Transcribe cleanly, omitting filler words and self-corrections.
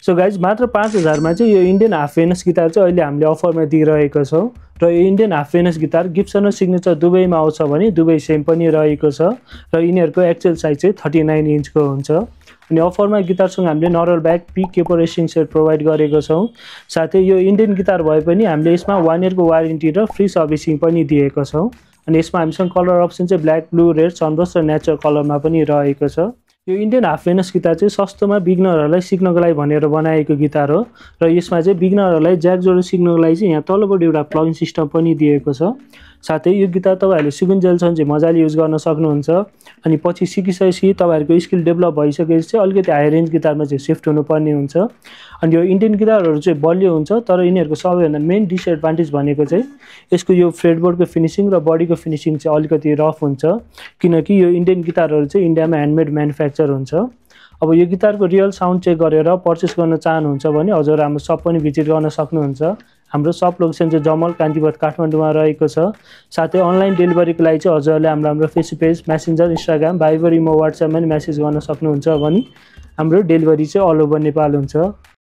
So guys मात्र 5000 मा चाहिँ यो इन्डियन हाफ भेनस गिटार चाहिँ अहिले हामीले अफरमा दिइरहेको छौँ र यो Indian half Venus guitar Gibson र सिग्नेचर दुवैमा आउँछ भने दुवै सेम पनि रहेको छ र यिनीहरूको एक्चुअल साइज चाहिँ 39 इन्चको हुन्छ। अनि अफरमा गिटारसँग हामीले नरल ब्याग पिक केपो रेसिङ सेट प्रोभाइड गरेको छौँ। साथै यो इन्डियन गिटार भए पनि हामीले यसमा 1 इयरको वारेन्टी र फ्री सर्भिसिङ पनि दिएको छौँ। अनि यसमा हामीसँग कलर अप्सन चाहिँ ब्ल्याक ब्लू रेड सनबर्स्ट र नेचुरल कलरमा पनि रहेको छ। यो इन्डियन हाफ भेनस गिटार चाहिँ सस्तोमा बिगनरहरूलाई सिक्नको लागि भनेर बनाएको गिटार हो र यसमा चाहिँ बिगनरहरूलाई ज्याक जोडेर सिक्नको लागि चाहिँ यहाँ तल्लोपट्टि एउटा प्लगिङ सिस्टम पनि दिएको छ। साथै यो गिटार तपाईँहरूले सिकुन्जेलसम्म चाहिँ मजाले युज गर्न सक्नुहुन्छ। अनि पछि सिकिसकेपछि तपाईँहरूको स्किल डेभलप भइसकेपछि चाहिँ अलिकति हाई रेन्ज गिटारमा चाहिँ सिफ्ट हुनुपर्ने हुन्छ। अनि यो इन्डियन गिटारहरू चाहिँ बलियो हुन्छ तर यिनीहरूको सबैभन्दा मेन डिसएडभान्टेज भनेको चाहिँ यसको यो फ्रेडबोर्डको फिनिसिङ र बडीको फिनिसिङ चाहिँ अलिकति रफ हुन्छ किनकि यो इन्डियन गिटारहरू चाहिँ इन्डियामा ह्यान्डमेड म्यानुफ्याक्चर हुन्छ। अब यो गिटारको रियल साउन्ड चेक गरेर पर्चेस गर्न चाहनुहुन्छ भने हजुर हाम्रो सप पनि भिजिट गर्न सक्नुहुन्छ। हाम्रो सप लोकेसन चाहिँ जमल कान्तिपथ काठमाडौँमा रहेको छ। साथै अनलाइन डेलिभरीको लागि चाहिँ हजुरहरूले हाम्रो Facebook page Messenger Instagram Viber imo वाट्सएपमा पनि मेसेज गर्न सक्नुहुन्छ भने हाम्रो डेलिभरी चाहिँ अल ओभर नेपाल हुन्छ।